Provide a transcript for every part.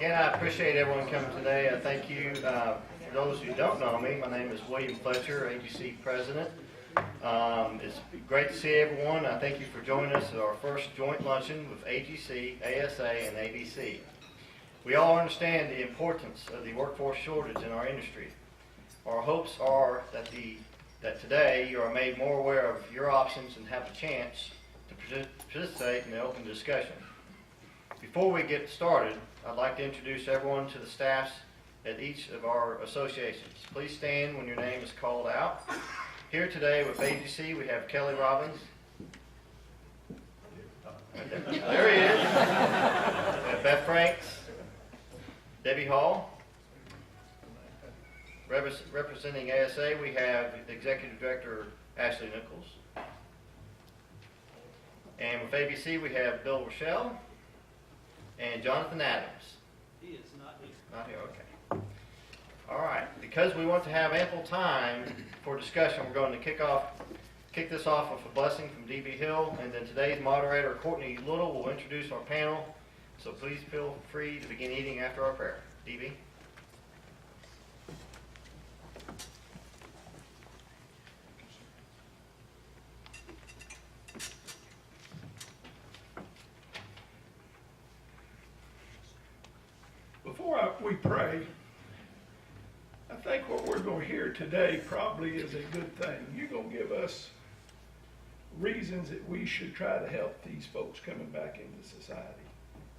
Again, I appreciate everyone coming today. Thank you. For those who don't know me, my name is William Fletcher, ABC President. It's great to see everyone. I thank you for joining us at our first joint luncheon with AGC, ASA, and ABC. We all understand the importance of the workforce shortage in our industry. Our hopes are that today you are made more aware of your options and have the chance to participate in the open discussion. Before we get started, I'd like to introduce everyone to the staffs at each of our associations. Please stand when your name is called out. Here today with AGC, we have Kelly Robbins. There he is. We have Beth Franks, Debbie Hall. Representing ASA, we have Executive Director Ashley Nichols. And with ABC, we have Bill Rochelle and Jonathan Adams. He is not here. Not here, okay. All right, because we want to have ample time for discussion, we're going to kick this off with a blessing from D.B. Hill, and then today's moderator, Courtney Little, will introduce our panel. So please feel free to begin eating after our prayer. D.B. Before we pray, I think what we're going to hear today probably is a good thing. You're going to give us reasons that we should try to help these folks coming back into society.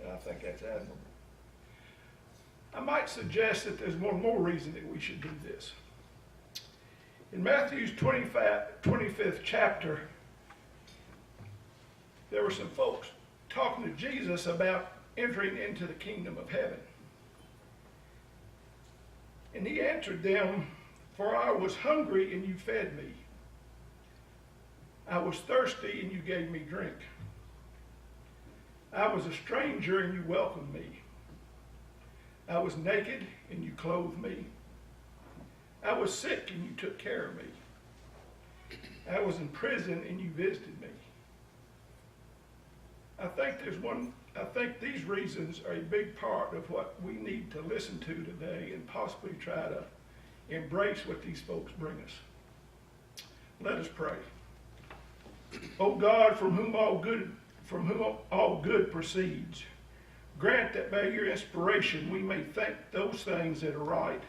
And I think that's admirable. I might suggest that there's one more reason that we should do this. In Matthew's 25th chapter, there were some folks talking to Jesus about entering into the kingdom of heaven. And he answered them, "For I was hungry, and you fed me. I was thirsty, and you gave me drink. I was a stranger, and you welcomed me. I was naked, and you clothed me. I was sick, and you took care of me. I was in prison, and you visited me." I think these reasons are a big part of what we need to listen to today and possibly try to embrace what these folks bring us. Let us pray. O God, from whom all good proceeds, grant that by your inspiration we may think those things that are right,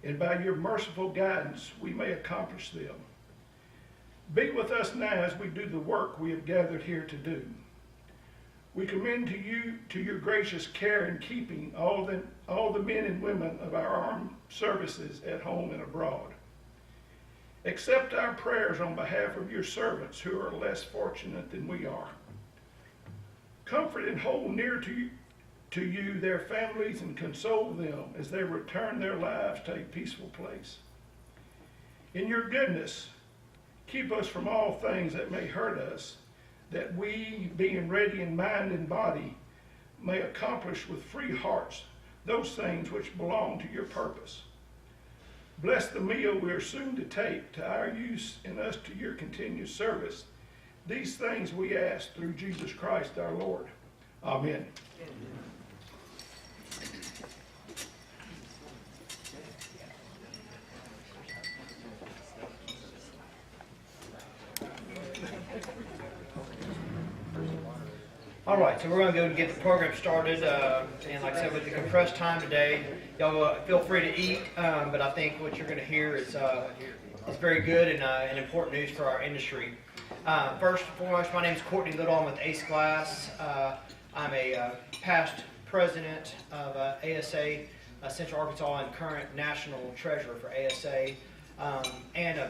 and by your merciful guidance we may accomplish them. Be with us now as we do the work we have gathered here to do. We commend to you, to your gracious care and keeping, all the men and women of our armed services at home and abroad. Accept our prayers on behalf of your servants who are less fortunate than we are. Comfort and hold near to you their families and console them as they return their lives to a peaceful place. In your goodness, keep us from all things that may hurt us, that we, being ready in mind and body, may accomplish with free hearts those things which belong to your purpose. Bless the meal we are soon to take to our use and us to your continued service. These things we ask through Jesus Christ our Lord. Amen. All right, so we're going to go and get the program started, and like I said, with the compressed time today, y'all feel free to eat, but I think what you're going to hear is very good and important news for our industry. First and foremost, my name is Courtney Little. I'm with Ace Glass. I'm a past president of ASA, Central Arkansas, and current national treasurer for ASA, and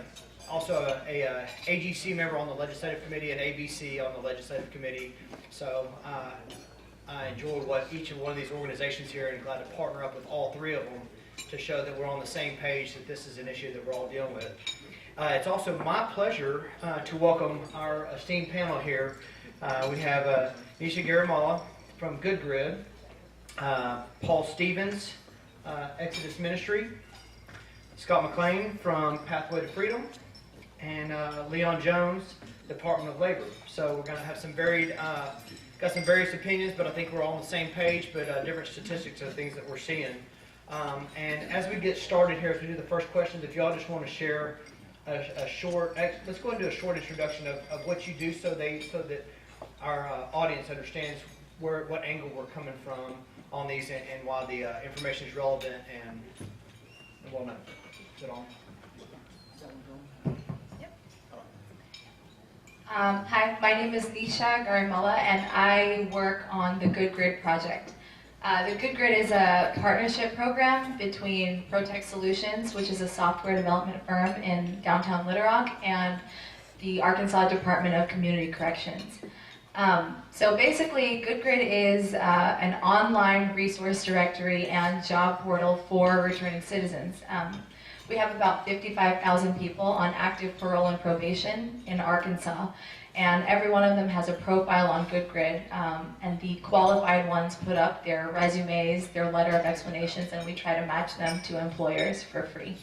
also a AGC member on the legislative committee and ABC on the legislative committee. So I enjoy what each and one of these organizations here, and glad to partner up with all three of them to show that we're on the same page, that this is an issue that we're all dealing with. It's also my pleasure to welcome our esteemed panel here. We have Nisha Garamala from Good Grid, Paul Stevens, Exodus Ministry, Scott McLean from Pathway to Freedom, and Leon Jones, Department of Labor. So we're going to have some varied got some various opinions, but I think we're all on the same page, but different statistics of things that we're seeing. And as we get started here, as we do the first questions, if y'all just want to share a short, let's go into a short introduction of what you do so that our audience understands what angle we're coming from on these and why the information is relevant and well known. Is it on? Hi, my name is Nisha Garimala, and I work on the Good Grid project. The Good Grid is a partnership program between Protect Solutions, which is a software development firm in downtown Little Rock, and the Arkansas Department of Community Corrections. So basically, Good Grid is an online resource directory and job portal for returning citizens. We have about 55,000 people on active parole and probation in Arkansas, and every one of them has a profile on Good Grid, and the qualified ones put up their resumes, their letter of explanations, and we try to match them to employers for free.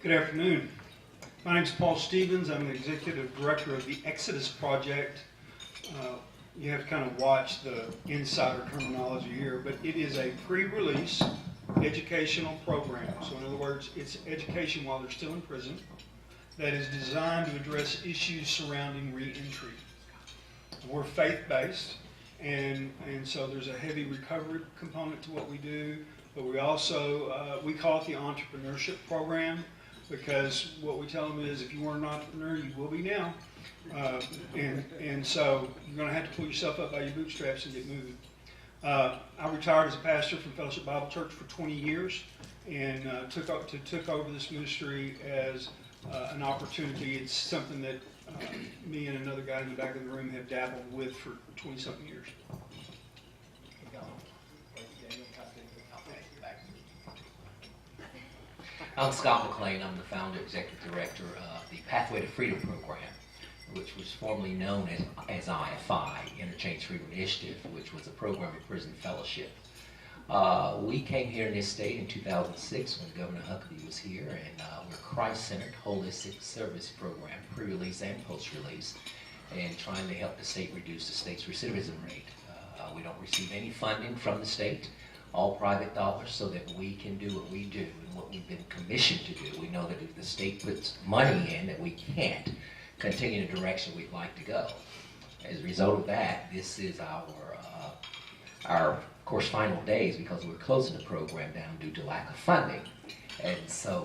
Good afternoon. My name is Paul Stevens. I'm the Executive Director of the Exodus Project. You have to kind of watch the insider terminology here, but it is a pre-release educational program. So in other words, it's education while they're still in prison that is designed to address issues surrounding re-entry. We're faith-based, and so there's a heavy recovery component to what we do, but we also, we call it the entrepreneurship program, because what we tell them is if you weren't an entrepreneur, you will be now. And so you're going to have to pull yourself up by your bootstraps and get moving. I retired as a pastor from Fellowship Bible Church for 20 years and took over this ministry as an opportunity. It's something that me and another guy in the back of the room have dabbled with for 20-something years. I'm Scott McLean. I'm the founder, executive director of the Pathway to Freedom program, which was formerly known as IFI, Interchange Freedom Initiative, which was a program of prison fellowship. We came here in this state in 2006 when Governor Huckabee was here, and we're a Christ-centered holistic service program, pre-release and post-release, and trying to help the state reduce the state's recidivism rate. We don't receive any funding from the state, all private dollars, so that we can do what we do and what we've been commissioned to do. We know that if the state puts money in, that we can't continue the direction we'd like to go. As a result of that, this is our of course, final days because we're closing the program down due to lack of funding. And so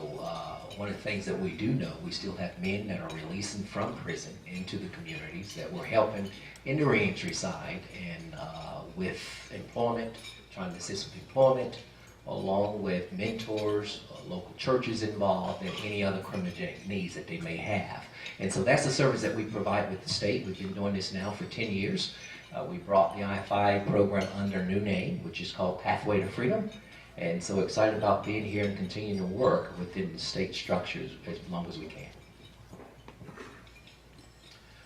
one of the things that we do know, we still have men that are releasing from prison into the communities that we're helping in the reentry side and with employment, trying to assist with employment, along with mentors, local churches involved, and any other criminogenic needs that they may have. And so that's the service that we provide with the state. We've been doing this now for 10 years. We brought the IFI program under a new name, which is called Pathway to Freedom. And so excited about being here and continuing to work within the state structures as long as we can.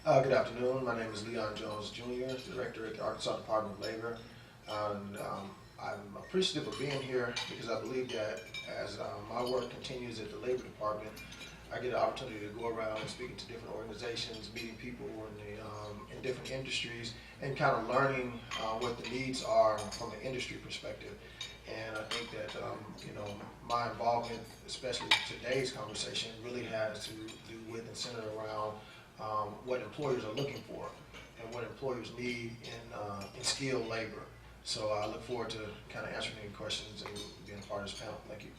Good afternoon. My name is Leon Jones Jr., Director at the Arkansas Department of Labor. And, I'm appreciative of being here because I believe that as my work continues at the Labor Department, I get an opportunity to go around and speaking to different organizations, meeting people in different industries, and kind of learning what the needs are from an industry perspective. And I think that my involvement, especially today's conversation, really has to do with and center around what employers are looking for and what employers need in skilled labor. So I look forward to kind of answering any questions and being a part of this panel. Thank you.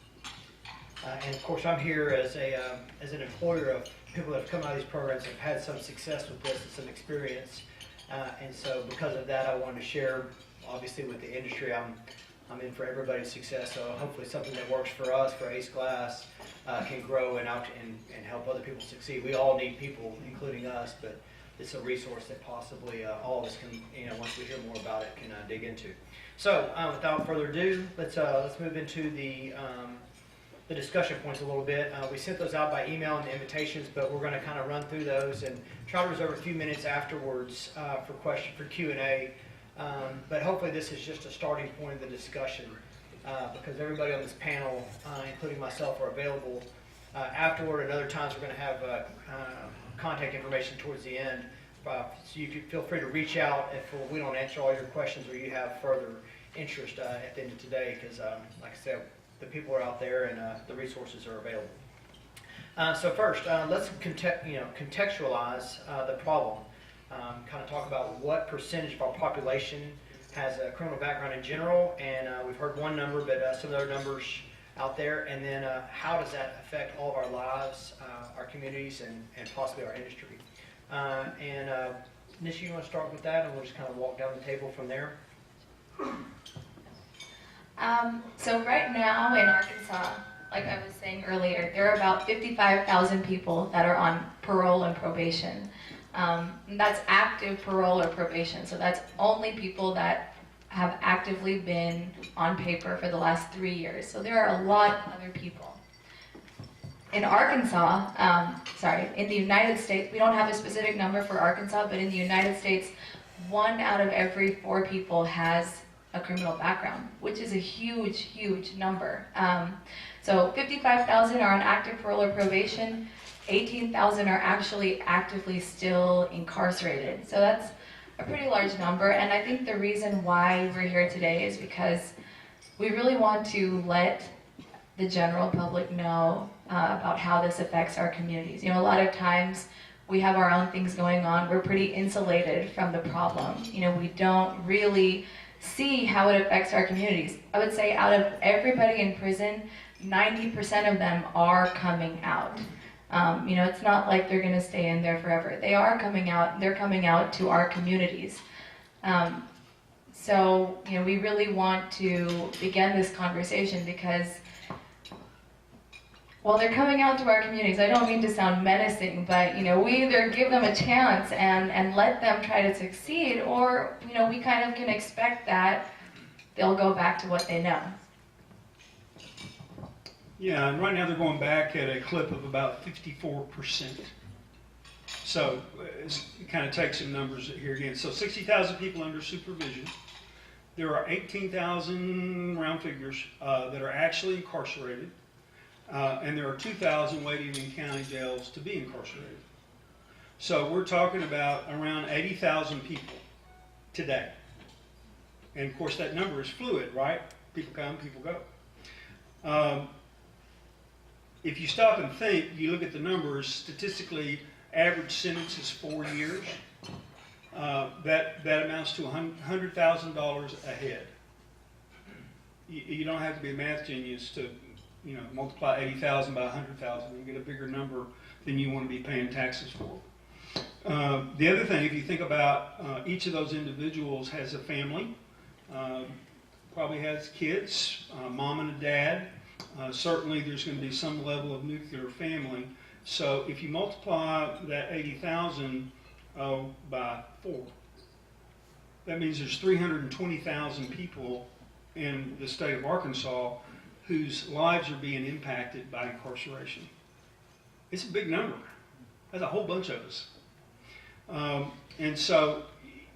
And of course, I'm here as an employer of people that have come out of these programs and have had some success with this and some experience. And so because of that, I wanted to share, obviously, with the industry. I'm in for everybody's success. So hopefully something that works for us, for Ace Glass, can grow and help other people succeed. We all need people, including us, but it's a resource that possibly all of us can, once we hear more about it, can dig into. So without further ado, let's move into the discussion points a little bit. We sent those out by email and invitations, but we're going to kind of run through those and try to reserve a few minutes afterwards for Q&A. But hopefully this is just a starting point of the discussion because everybody on this panel, including myself, are available afterward. And other times we're going to have contact information towards the end So you can feel free to reach out if we don't answer all your questions or you have further interest at the end of today, because like I said, the people are out there and the resources are available. So first, let's contextualize the problem. Kind of talk about what percentage of our population has a criminal background in general, and we've heard one number, but some other numbers out there, and then how does that affect all of our lives, our communities, and possibly our industry. Nisha, you want to start with that, and we'll just kind of walk down the table from there? So right now in Arkansas, like I was saying earlier, there are about 55,000 people that are on parole and probation. That's active parole or probation, so that's only people that have actively been on paper for the last 3 years. So there are a lot of other people. In Arkansas, in the United States, we don't have a specific number for Arkansas, but in the United States, 1 out of every 4 people has a criminal background, which is a huge, huge number. So 55,000 are on active parole or probation. 18,000 are actually actively still incarcerated. So that's a pretty large number, and I think the reason why we're here today is because we really want to let the general public know about how this affects our communities. You know, a lot of times we have our own things going on. We're pretty insulated from the problem. You know, we don't really see how it affects our communities. I would say out of everybody in prison, 90% of them are coming out. You know, it's not like they're going to stay in there forever. They are coming out. They're coming out to our communities. So, you know, we really want to begin this conversation because while they're coming out to our communities, I don't mean to sound menacing, but, you know, we either give them a chance and let them try to succeed, or, you know, we kind of can expect that they'll go back to what they know. Yeah, and right now they're going back at a clip of about 54%. So it kind of takes some numbers here again. So 60,000 people under supervision. There are 18,000 round figures that are actually incarcerated. And there are 2,000 waiting in county jails to be incarcerated. So we're talking about around 80,000 people today. And of course that number is fluid, right? People come, people go. If you stop and think, you look at the numbers, statistically, average sentence is 4 years. That amounts to $100,000 a head. You don't have to be a math genius to, you know, multiply 80,000 by 100,000 and get a bigger number than you want to be paying taxes for. The other thing, if you think about each of those individuals has a family, probably has kids, mom and a dad. Certainly there's going to be some level of nuclear family. So if you multiply that 80,000 by 4, that means there's 320,000 people in the state of Arkansas whose lives are being impacted by incarceration. It's a big number. That's a whole bunch of us. And so,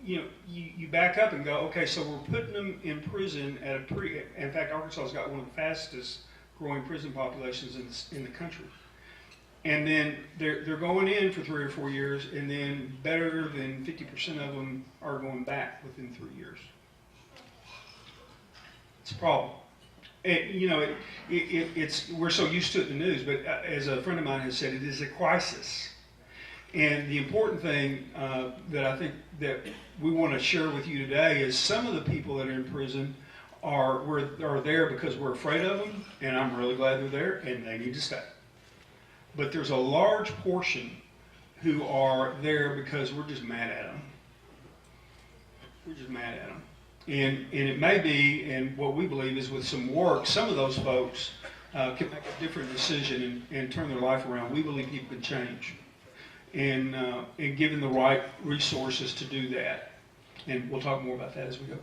you know, you back up and go, okay, so we're putting them in prison at in fact, Arkansas's got one of the fastest growing prison populations in the country. And then they're going in for 3 or 4 years, and then better than 50% of them are going back within 3 years. It's a problem. You know, it's we're so used to it in the news, but as a friend of mine has said, it is a crisis. And the important thing that I think that we want to share with you today is some of the people that are in prison are there because we're afraid of them, and I'm really glad they're there, and they need to stay. But there's a large portion who are there because we're just mad at them. We're just mad at them. And it may be, and what we believe is with some work, some of those folks can make a different decision and turn their life around. We believe people can change. And given the right resources to do that. And we'll talk more about that as we go.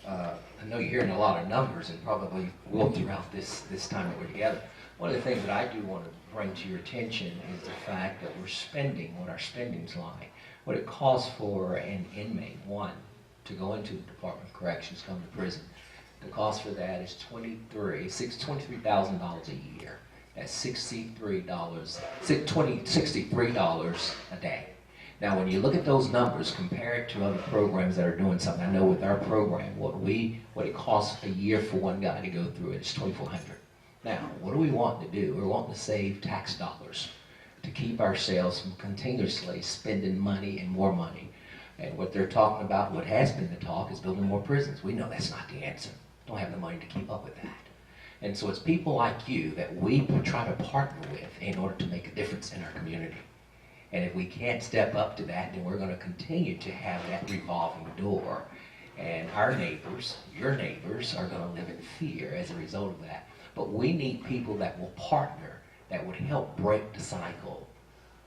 I know you're hearing a lot of numbers, and probably will throughout this time that we're together. One of the things that I do want to bring to your attention is the fact that we're spending what our spending's like. What it costs for an inmate, one, to go into the Department of Corrections, come to prison. The cost for that is $23,000 a year. at $63 a day. Now, when you look at those numbers, compare it to other programs that are doing something. I know with our program, what it costs a year for one guy to go through it is $2,400. Now, what do we want to do? We're wanting to save tax dollars to keep ourselves from continuously spending money and more money. And what they're talking about, what has been the talk, is building more prisons. We know that's not the answer. Don't have the money to keep up with that. And so it's people like you that we try to partner with in order to make a difference in our community. And if we can't step up to that, then we're going to continue to have that revolving door. And our neighbors, your neighbors, are going to live in fear as a result of that. But we need people that will partner, that would help break the cycle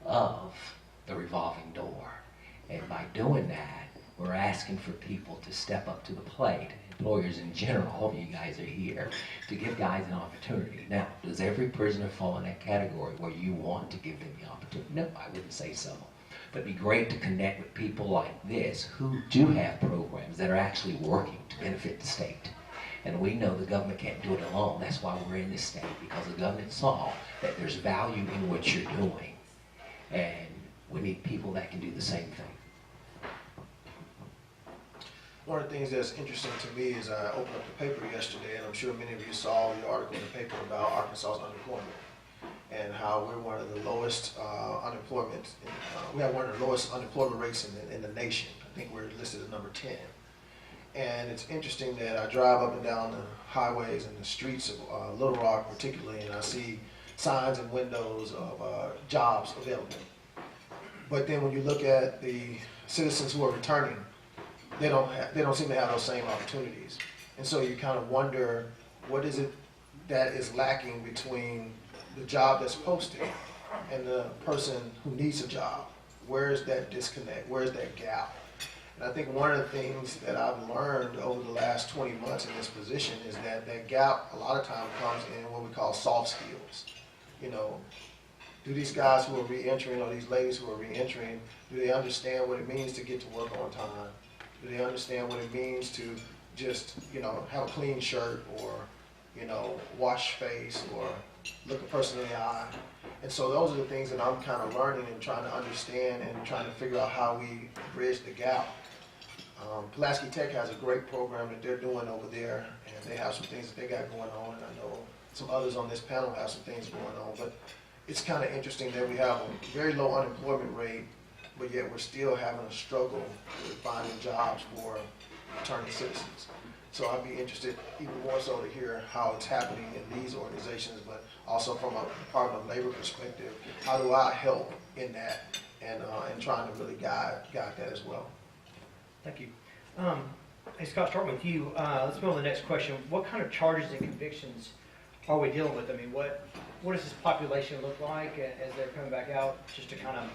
of the revolving door. And by doing that, we're asking for people to step up to the plate. Employers in general, all of you guys are here, to give guys an opportunity. Now, does every prisoner fall in that category where you want to give them the opportunity? No, I wouldn't say so. But it'd be great to connect with people like this who do have programs that are actually working to benefit the state. And we know the government can't do it alone. That's why we're in this state, because the government saw that there's value in what you're doing. And we need people that can do the same thing. One of the things that's interesting to me is I opened up the paper yesterday, and I'm sure many of you saw the article in the paper about Arkansas's unemployment and how we're one of the lowest we have one of the lowest unemployment rates in the nation. I think we're listed as number 10. And it's interesting that I drive up and down the highways and the streets of Little Rock particularly, and I see signs and windows of jobs available. But then when you look at the citizens who are returning, they don't seem to have those same opportunities. And so you kind of wonder, what is it that is lacking between the job that's posted and the person who needs a job? Where is that disconnect? Where is that gap? And I think one of the things that I've learned over the last 20 months in this position is that that gap a lot of times comes in what we call soft skills. You know, do these guys who are re-entering, or these ladies who are re-entering, do they understand what it means to get to work on time? Do they understand what it means to just, have a clean shirt, or, wash face, or look a person in the eye? And so those are the things that I'm kind of learning and trying to understand and trying to figure out how we bridge the gap. Pulaski Tech has a great program that they're doing over there, and they have some things that they got going on, and I know some others on this panel have some things going on. But it's kind of interesting that we have a very low unemployment rate, but yet we're still having a struggle with finding jobs for returning citizens. So I'd be interested even more so to hear how it's happening in these organizations, but also from a Department of Labor perspective, how do I help in that, and trying to really guide that as well. Thank you. Hey Scott, starting with you, let's move on to the next question. What kind of charges and convictions are we dealing with? I mean, what does this population look like as they're coming back out, just to kind of,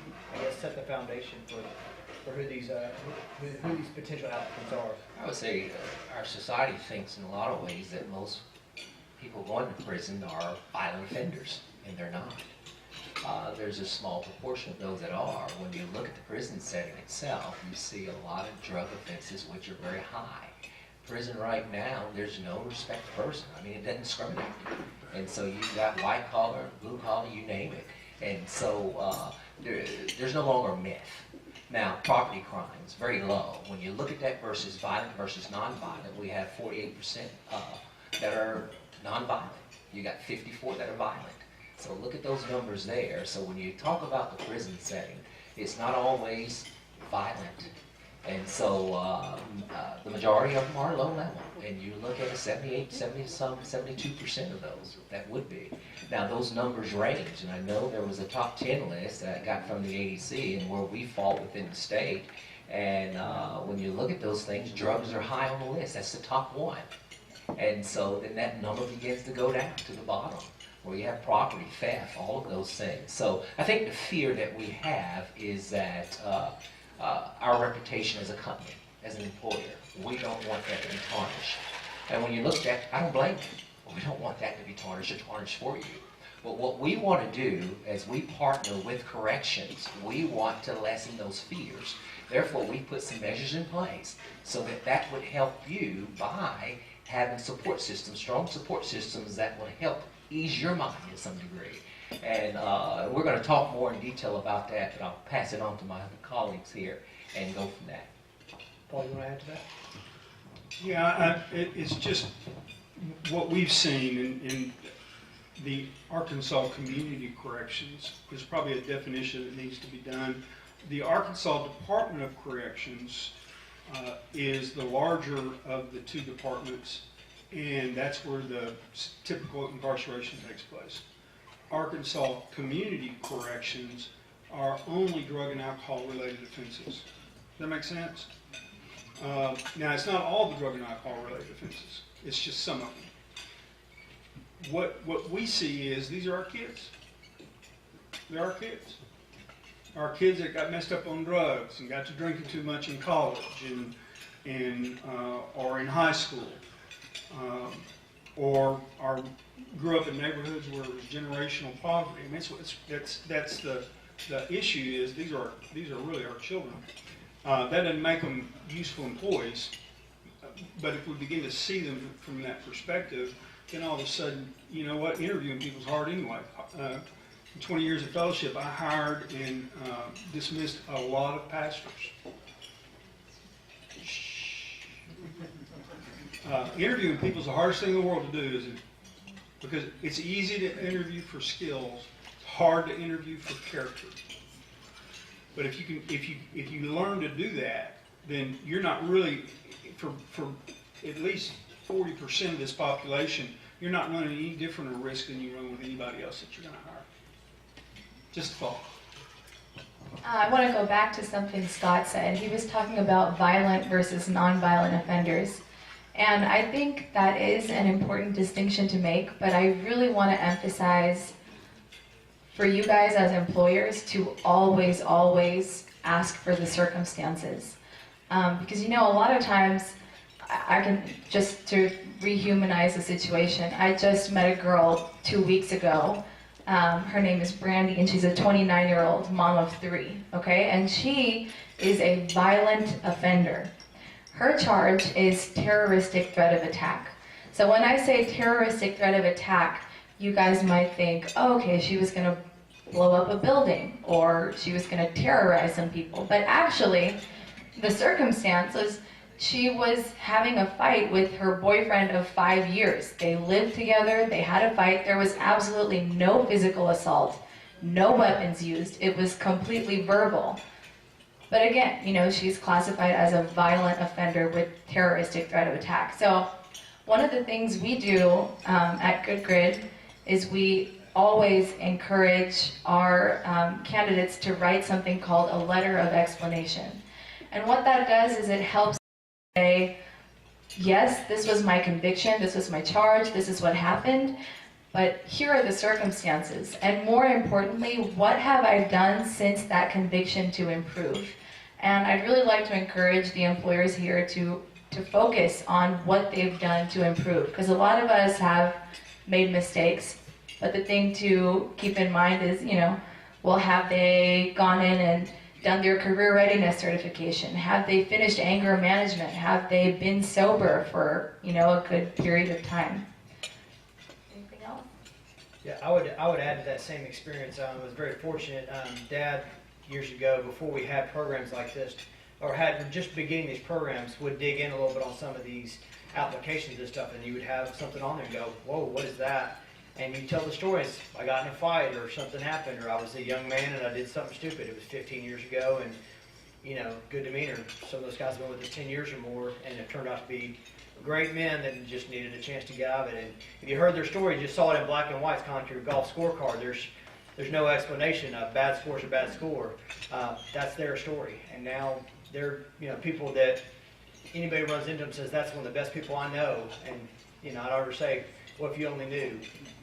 set the foundation for who these potential applicants are? I would say our society thinks in a lot of ways that most people going to prison are violent offenders, and they're not. There's a small proportion of those that are. When you look at the prison setting itself, you see a lot of drug offenses, which are very high. Prison right now, there's no respect to person. I mean, it doesn't discriminate. And so you've got white collar, blue collar, you name it. And so there's no longer a myth. Now, property crimes, very low. When you look at that versus violent versus nonviolent, we have 48% that are nonviolent. You got 54 that are violent. So look at those numbers there. So when you talk about the prison setting, it's not always violent. And so the majority of them are low level. And you look at 72% of those, that would be. Now those numbers range, and I know there was a top 10 list that I got from the ADC and where we fall within the state. And when you look at those things, drugs are high on the list. That's the top one. And so then that number begins to go down to the bottom, where you have property, theft, all of those things. So I think the fear that we have is that our reputation as a company, as an employer, we don't want that to be tarnished. And when you look at, I don't blame you. We don't want that to be tarnished or tarnished for you. But what we want to do as we partner with corrections, we want to lessen those fears. Therefore, we put some measures in place so that that would help you by having support systems, strong support systems that will help ease your mind in some degree. And we're going to talk more in detail about that, but I'll pass it on to my other colleagues here and go from that. Paul, you want to add to that? Yeah, it's just what we've seen in the Arkansas Community Corrections. There's probably a definition that needs to be done. The Arkansas Department of Corrections is the larger of the two departments, and that's where the typical incarceration takes place. Arkansas Community Corrections are only drug and alcohol related offenses. Does that make sense? Now, it's not all the drug and alcohol related offenses. It's just some of them. What we see is these are our kids. They're our kids. Our kids that got messed up on drugs and got to drinking too much in college and or in high school, or grew up in neighborhoods where it was generational poverty. I mean, that's the issue is these are really our children. That doesn't make them useful employees, but if we begin to see them from that perspective, then all of a sudden, you know what, interviewing people's hard anyway. In 20 years of fellowship, I hired and dismissed a lot of pastors. Interviewing people is the hardest thing in the world to do, isn't it? Because it's easy to interview for skills, it's hard to interview for character. But if you learn to do that, then you're not really, for at least 40% of this population, you're not running any different a risk than you run with anybody else that you're going to hire. Just a thought. I want to go back to something Scott said. He was talking about violent versus nonviolent offenders. And I think that is an important distinction to make, but I really want to emphasize for you guys as employers to always, always ask for the circumstances. Because, you know, a lot of times, I can, just to rehumanize the situation, I just met a girl 2 weeks ago. Her name is Brandy, and she's a 29-year-old mom of 3, okay? And she is a violent offender. Her charge is terroristic threat of attack. So when I say terroristic threat of attack, you guys might think, oh, okay, she was going to blow up a building, or she was going to terrorize some people. But actually, the circumstance was she was having a fight with her boyfriend of 5 years. They lived together, they had a fight, there was absolutely no physical assault, no weapons used, it was completely verbal. But again, you know, she's classified as a violent offender with terroristic threat of attack. So one of the things we do at Good Grid is we always encourage our candidates to write something called a letter of explanation. And what that does is it helps say, yes, this was my conviction, this was my charge, this is what happened, but here are the circumstances. And more importantly, what have I done since that conviction to improve? And I'd really like to encourage the employers here to focus on what they've done to improve. Because a lot of us have made mistakes, but the thing to keep in mind is, you know, well, have they gone in and done their career readiness certification? Have they finished anger management? Have they been sober for, you know, a good period of time? Anything else? Yeah, I would add to that same experience. I was very fortunate. Dad, years ago, before we had programs like this, or had just beginning these programs, would dig in a little bit on some of these applications and stuff, and you would have something on there and go, whoa, what is that? And you tell the stories. I got in a fight, or something happened, or I was a young man and I did something stupid. It was 15 years ago, and, you know, good demeanor. Some of those guys have been with us 10 years or more, and it turned out to be great men that just needed a chance to get out of it. And if you heard their story, you just saw it in black and white. It's kind of like your golf scorecard. There's no explanation. A bad score is a bad score. That's their story. And now they're, you know, people that anybody runs into them says, that's one of the best people I know. And, you know, I'd ever say, well, if you only knew,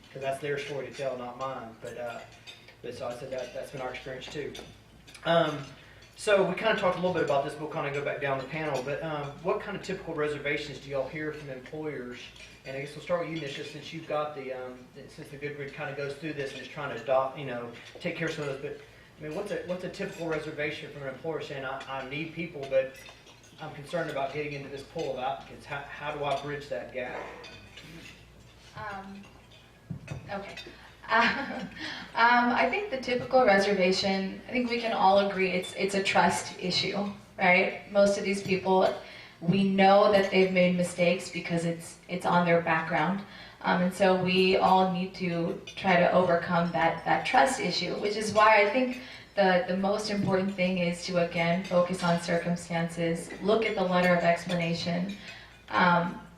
because that's their story to tell, not mine. But so I said that's been our experience too. So we kind of talked a little bit about this, but we'll kind of go back down the panel. But what kind of typical reservations do y'all hear from employers? And I guess we'll start with you, Nisha, since you've got since the Good Grid kind of goes through this and is trying to adopt, you know, take care of some of this. But I mean, what's a typical reservation from an employer saying, I need people, but I'm concerned about getting into this pool of applicants. How do I bridge that gap? Okay. I think the typical reservation, I think we can all agree it's a trust issue, right? Most of these people, we know that they've made mistakes because it's on their background. And so we all need to try to overcome that trust issue, which is why I think the most important thing is to, again, focus on circumstances, look at the letter of explanation,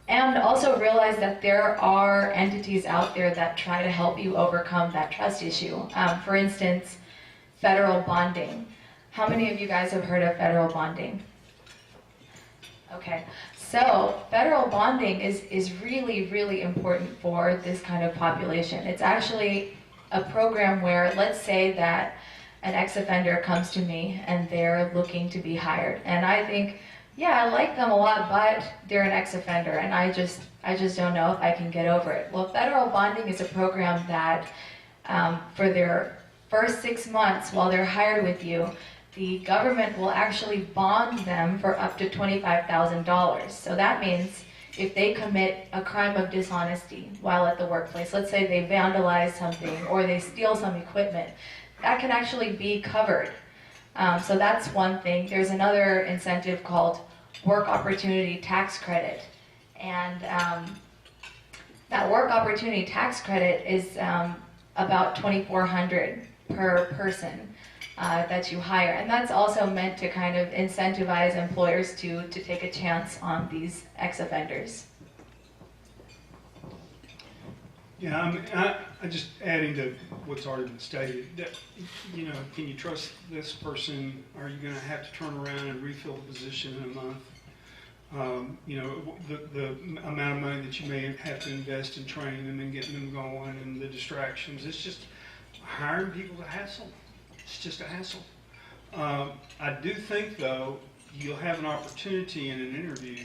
and also realize that there are entities out there that try to help you overcome that trust issue. For instance, federal bonding. How many of you guys have heard of federal bonding? Okay, so federal bonding is really, really important for this kind of population. It's actually a program where, let's say that an ex-offender comes to me and they're looking to be hired, and I think, yeah, I like them a lot, but they're an ex-offender, and I just don't know if I can get over it. Well, federal bonding is a program that, for their first 6 months while they're hired with you, the government will actually bond them for up to $25,000. So that means if they commit a crime of dishonesty while at the workplace, let's say they vandalize something or they steal some equipment, that can actually be covered. So that's one thing. There's another incentive called Work Opportunity Tax Credit. And that Work Opportunity Tax Credit is about $2,400 per person that you hire. And that's also meant to kind of incentivize employers to take a chance on these ex-offenders. Yeah, I just adding to what's already been stated, that, you know, can you trust this person? Are you going to have to turn around and refill the position in a month? You know, the amount of money that you may have to invest in training them and getting them going, and the distractions. It's just hiring people to hassle. It's just a hassle. I do think, though, you'll have an opportunity in an interview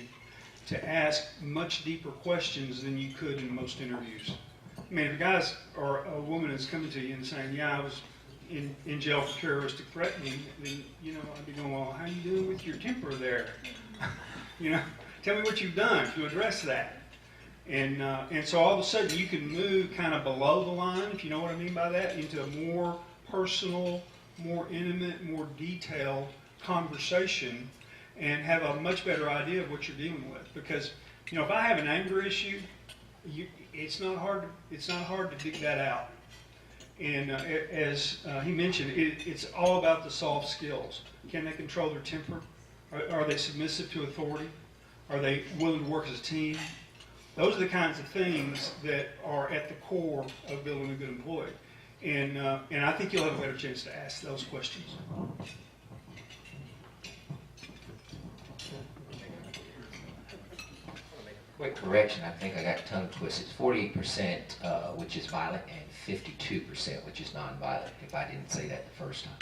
to ask much deeper questions than you could in most interviews. I mean, if a guy's or a woman is coming to you and saying, yeah, I was in jail for terroristic threatening, then, you know, I'd be going, well, how are you doing with your temper there? You know, tell me what you've done to address that. And so all of a sudden you can move kind of below the line, if you know what I mean by that, into a more personal, more intimate, more detailed conversation and have a much better idea of what you're dealing with. Because, you know, if I have an anger issue, it's not hard to dig that out. And as he mentioned, it's all about the soft skills. Can they control their temper? Are they submissive to authority? Are they willing to work as a team? Those are the kinds of things that are at the core of building a good employee. And I think you'll have a better chance to ask those questions. Quick correction, I think I got tongue twisted. 48%, which is violent, and 52%, which is nonviolent, if I didn't say that the first time.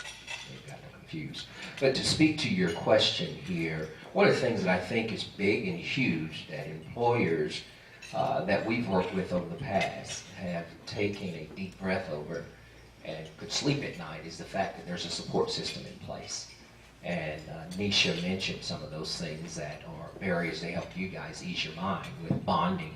Maybe got confused. But to speak to your question here, one of the things that I think is big and huge that employers that we've worked with over the past have taken a deep breath over and could sleep at night is the fact that there's a support system in place. And Nisha mentioned some of those things that are barriers to help you guys ease your mind with bonding.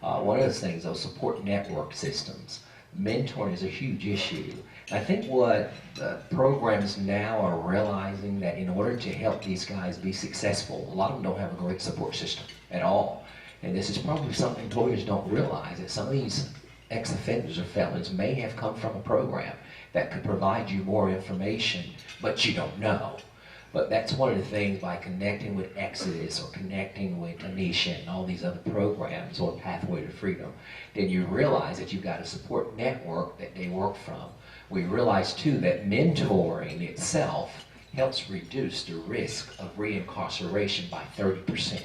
One of those things, those support network systems. Mentoring is a huge issue. I think what the programs now are realizing that in order to help these guys be successful, a lot of them don't have a great support system at all. And this is probably something employers don't realize, that some of these ex-offenders or felons may have come from a program that could provide you more information, but you don't know. But that's one of the things, by connecting with Exodus or connecting with Anisha and all these other programs or Pathway to Freedom, then you realize that you've got a support network that they work from. We realize too that mentoring itself helps reduce the risk of reincarceration by 30%.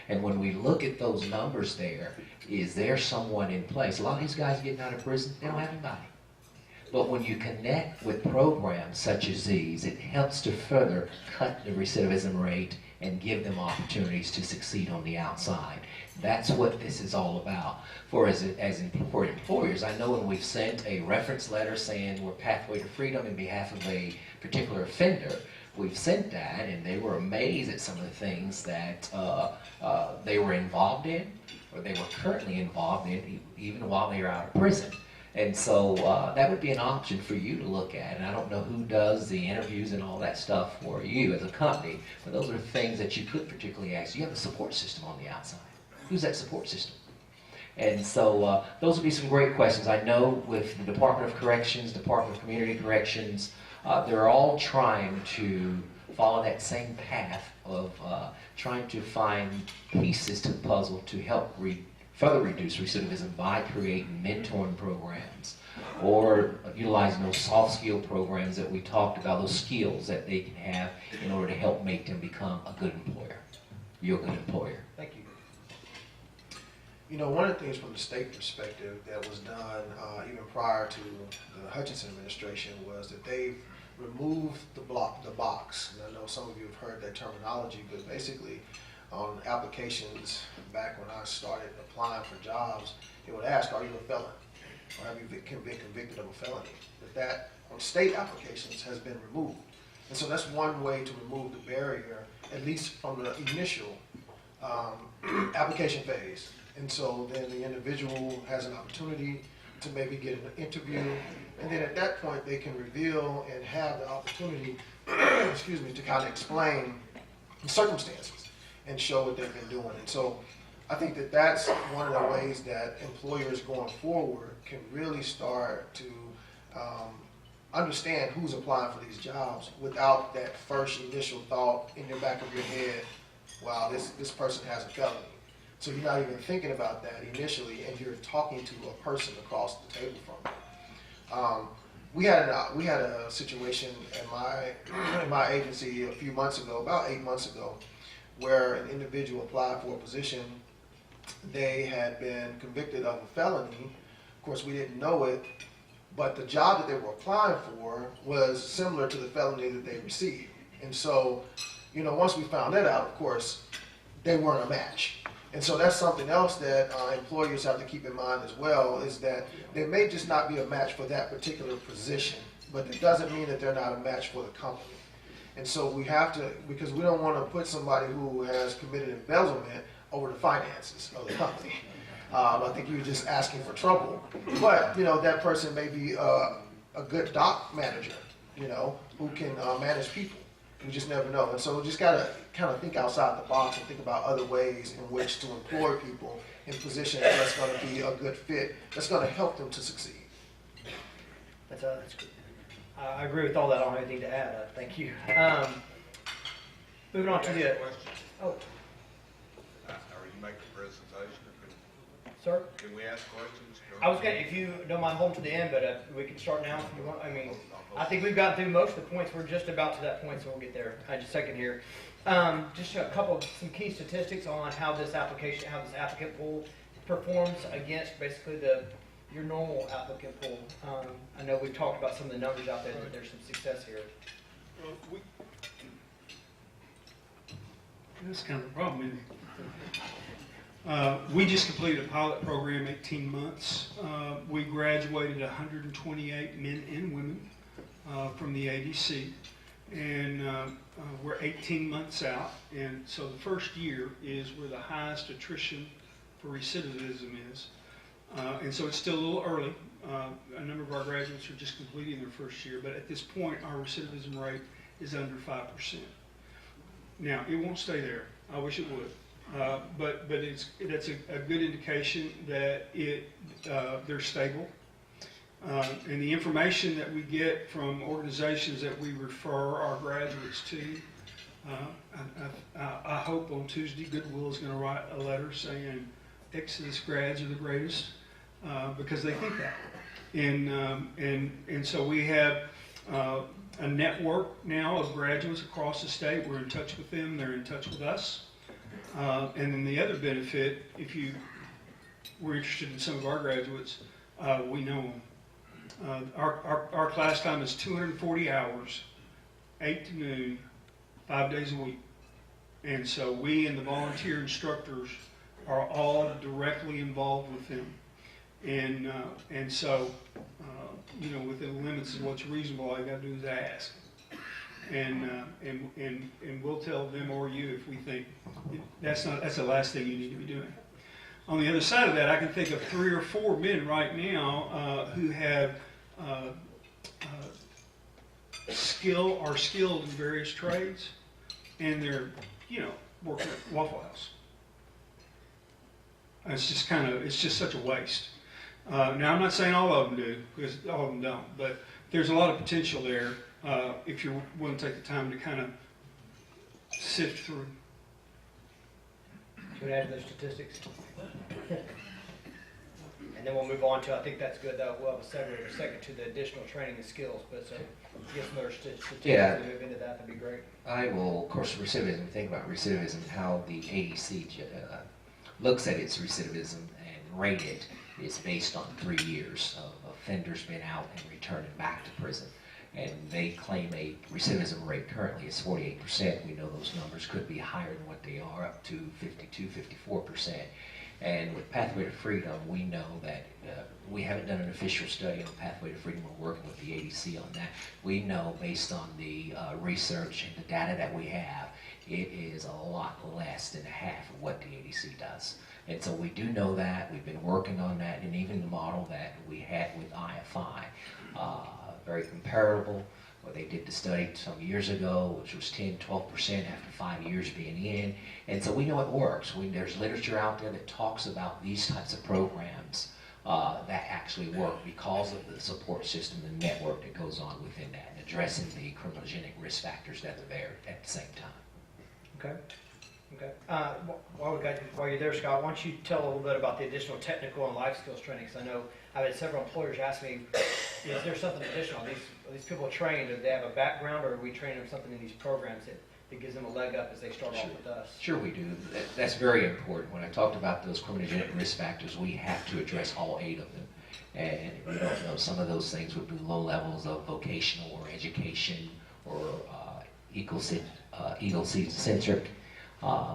And when we look at those numbers there, is there someone in place? A lot of these guys getting out of prison, they don't have anybody. But when you connect with programs such as these, it helps to further cut the recidivism rate and give them opportunities to succeed on the outside. That's what this is all about. For employers, I know when we've sent a reference letter saying we're Pathway to Freedom in behalf of a particular offender, we've sent that, and they were amazed at some of the things that they were involved in, or they were currently involved in, even while they were out of prison. And so that would be an option for you to look at. And I don't know who does the interviews and all that stuff for you as a company, but those are things that you could particularly ask. You have a support system on the outside. Who's that support system? And so those would be some great questions. I know with the Department of Corrections, Department of Community Corrections, they're all trying to follow that same path of trying to find pieces to the puzzle to help further reduce recidivism by creating mentoring programs or utilizing those soft skill programs that we talked about, those skills that they can have in order to help make them become a good employer. You're a good employer. Thank you. You know, one of the things from the state perspective that was done even prior to the Hutchinson administration was that they've removed the box. And I know some of you have heard that terminology, but basically on applications back when I started applying for jobs, it would ask, are you a felon? Or have you been convicted of a felony? But that on state applications has been removed. And so that's one way to remove the barrier, at least from the initial application phase. And so then the individual has an opportunity to maybe get an interview, and then at that point they can reveal and have the opportunity, excuse me, to kind of explain the circumstances and show what they've been doing. And so I think that that's one of the ways that employers going forward can really start to understand who's applying for these jobs without that first initial thought in the back of your head, wow, this person has a felony. So you're not even thinking about that initially, and you're talking to a person across the table from you. We had a situation in my agency a few months ago, about 8 months ago, where an individual applied for a position. They had been convicted of a felony. Of course, we didn't know it, but the job that they were applying for was similar to the felony that they received. And so, you know, once we found that out, of course, they weren't a match. And so that's something else that employers have to keep in mind as well, is that they may just not be a match for that particular position, but it doesn't mean that they're not a match for the company. And so we have to, because we don't want to put somebody who has committed embezzlement over the finances of the company. I think you're just asking for trouble. But, you know, that person may be a good dock manager, you know, who can manage people. We just never know. And so we just got to kind of think outside the box and think about other ways in which to employ people in positions that's going to be a good fit, that's going to help them to succeed. That's good. I agree with all that. I don't have anything to add. Thank you. Moving on to the... Oh, Are you making a presentation? sir? Can we ask questions? I was going to, if you don't mind holding to the end, but we can start now if you want. I mean, I think we've gotten through most of the points. We're just about to that point, so we'll get there. Just a second here. Just some key statistics on how this applicant pool performs against basically your normal applicant pool. I know we've talked about some of the numbers out there, but there's some success here. That's kind of a problem, isn't it? We just completed a pilot program, 18 months. We graduated 128 men and women from the ADC, and we're 18 months out, and so the first year is where the highest attrition for recidivism is. And so it's still a little early. A number of our graduates are just completing their first year, but at this point our recidivism rate is under 5%. Now, it won't stay there. I wish it would. But that's a good indication that they're stable. And the information that we get from organizations that we refer our graduates to, I hope on Tuesday Goodwill is going to write a letter saying Exodus grads are the greatest, because they think that. And so we have a network now of graduates across the state. We're in touch with them. They're in touch with us. And then the other benefit, if you were interested in some of our graduates, we know them. Our class time is 240 hours, 8 to noon, 5 days a week. And so we and the volunteer instructors are all directly involved with them. And so, you know, within the limits of what's reasonable, all you got to do is ask. and we'll tell them or you if we think that's the last thing you need to be doing. On the other side of that, I can think of 3 or 4 men right now who have are skilled in various trades, and they're working at Waffle House. It's just such a waste. Now, I'm not saying all of them do, because all of them don't, but there's a lot of potential there if you're willing to take the time to kind of sift through. Should we add to those statistics? And then we'll move on to, I think that's good, though, we'll have a second to the additional training and skills, but so get some other statistics Yeah. to move into that, that'd be great. I will, of course, recidivism, think about recidivism, how the ADC looks at its recidivism and rate it is based on 3 years of offenders being out and returning back to prison. And they claim a recidivism rate currently is 48%. We know those numbers could be higher than what they are, up to 52, 54%. And with Pathway to Freedom, we know that we haven't done an official study on Pathway to Freedom. We're working with the ADC on that. We know based on the research and the data that we have, it is a lot less than half of what the ADC does. And so we do know that. We've been working on that, and even the model that we had with IFI, very comparable. Well, they did the study some years ago, which was 10, 12% after 5 years being in. And so we know it works. There's literature out there that talks about these types of programs that actually work because of the support system and network that goes on within that, and addressing the criminogenic risk factors that are there at the same time. Okay. Okay. While you're there, Scott, why don't you tell a little bit about the additional technical and life skills training? Because I know I've had several employers ask me, is there something additional? Are these people trained? Do they have a background, or are we training them something in these programs that gives them a leg up as they start off with us? Sure we do. That's very important. When I talked about those criminogenic risk factors, we have to address all 8 of them. And if you don't know, some of those things would be low levels of vocational or education or egocentric,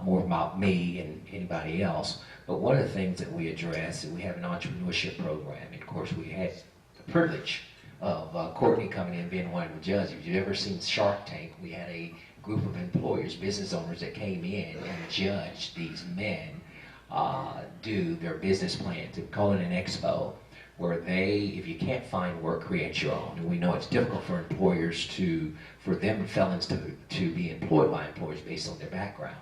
more about me and anybody else. But one of the things that we address is we have an entrepreneurship program. And of course, we had the privilege of Courtney coming in being one of the judges. If you've ever seen Shark Tank, we had a group of employers, business owners that came in and judged these men do their business plans. We call it an expo, where they, if you can't find work, create your own. And we know it's difficult for employers for felons to be employed by employers based on their background.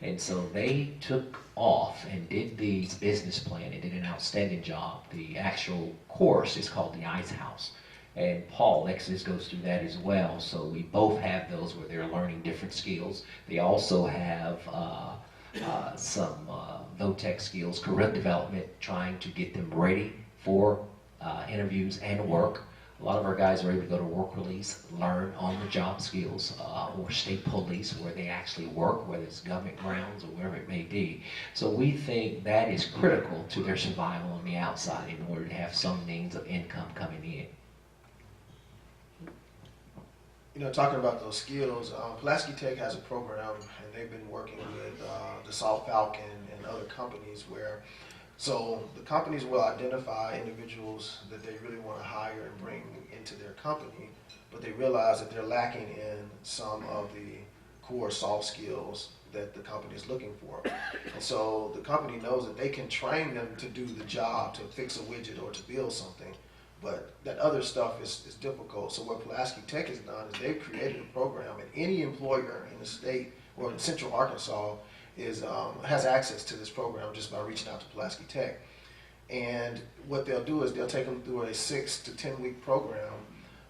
And so they took off and did these business plan and did an outstanding job. The actual course is called the Ice House. And Paul, Exodus, goes through that as well. So we both have those where they're learning different skills. They also have some VOTEC skills, career development, trying to get them ready for interviews and work. A lot of our guys are able to go to work release, learn on-the-job skills, or state police where they actually work, whether it's government grounds or wherever it may be. So we think that is critical to their survival on the outside in order to have some means of income coming in. Talking about those skills, Pulaski Tech has a program, and they've been working with the Salt Falcon and other companies so the companies will identify individuals that they really want to hire and bring into their company, but they realize that they're lacking in some of the core soft skills that the company is looking for. And so the company knows that they can train them to do the job, to fix a widget or to build something, but that other stuff is difficult. So what Pulaski Tech has done is they've created a program, and any employer in the state or in Central Arkansas has access to this program just by reaching out to Pulaski Tech. And what they'll do is they'll take them through a 6 to 10 week program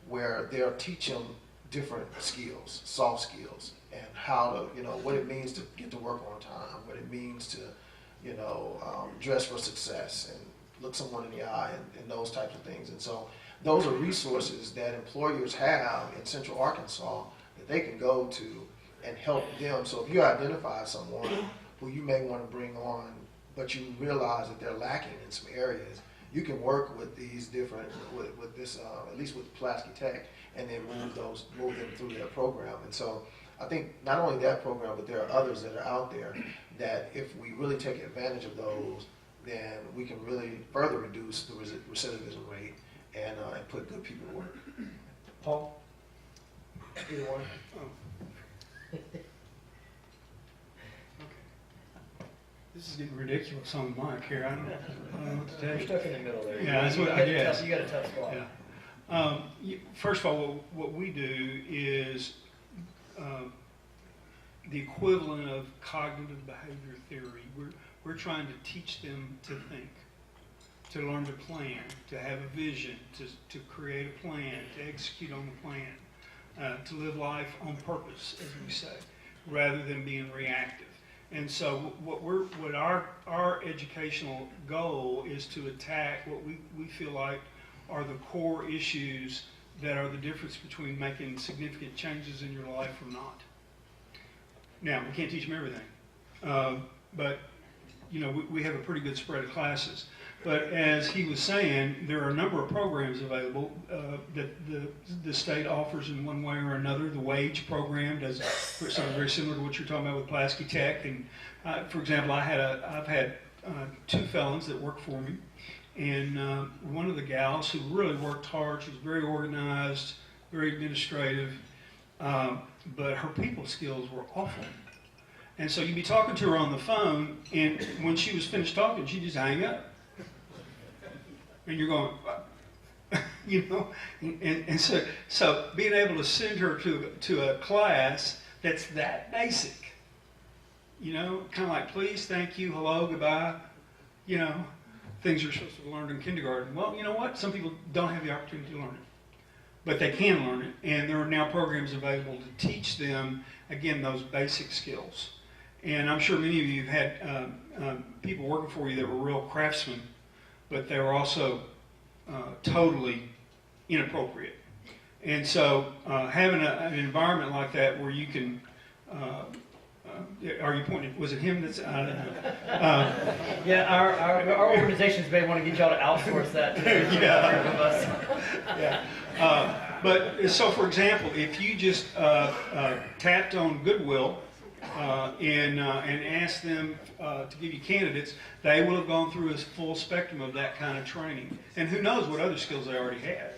where they'll teach them different skills, soft skills, and how to, what it means to get to work on time, what it means to, dress for success and look someone in the eye and those types of things. And so those are resources that employers have in Central Arkansas that they can go to and help them. So if you identify someone who you may want to bring on, but you realize that they're lacking in some areas, you can work with these different, with this, at least with Pulaski Tech, and then move them through their program. And so I think not only that program, but there are others that are out there that if we really take advantage of those, then we can really further reduce the recidivism rate and put good people to work. Paul? Either one. Oh. Okay. This is getting ridiculous on the mic here. I don't know what to tell You're you. stuck in the middle there. Yeah, that's what You I got a guess. tough- You got a tough spot. Yeah. First of all, what we do is the equivalent of cognitive behavior theory. We're trying to teach them to think, to learn to plan, to have a vision, to create a plan, to execute on the plan, to live life on purpose, as we say, rather than being reactive. And so what our educational goal is to attack what we feel like are the core issues that are the difference between making significant changes in your life or not. Now, we can't teach them everything, but you know, we have a pretty good spread of classes. But as he was saying, there are a number of programs available that the state offers in one way or another. The WAGE program does something very similar to what you're talking about with Pulaski Tech. And for example, I've had 2 felons that work for me, and one of the gals who really worked hard. She was very organized, very administrative, but her people skills were awful. And so you'd be talking to her on the phone, and when she was finished talking, she'd just hang up. And you're going, you know, and so being able to send her to a class that's that basic, you know, kind of like please, thank you, hello, goodbye, you know, things you're supposed to have learned in kindergarten. Well, you know what? Some people don't have the opportunity to learn it, but they can learn it, and there are now programs available to teach them, again, those basic skills. And I'm sure many of you have had people working for you that were real craftsmen, but they were also totally inappropriate. And so having an environment like that where you can, are you pointing, was it him that's, I don't know. Yeah, our organizations may want to get y'all to outsource that to a Yeah. group of us. Yeah. But so for example, if you just tapped on Goodwill and asked them to give you candidates, they will have gone through a full spectrum of that kind of training. And who knows what other skills they already have.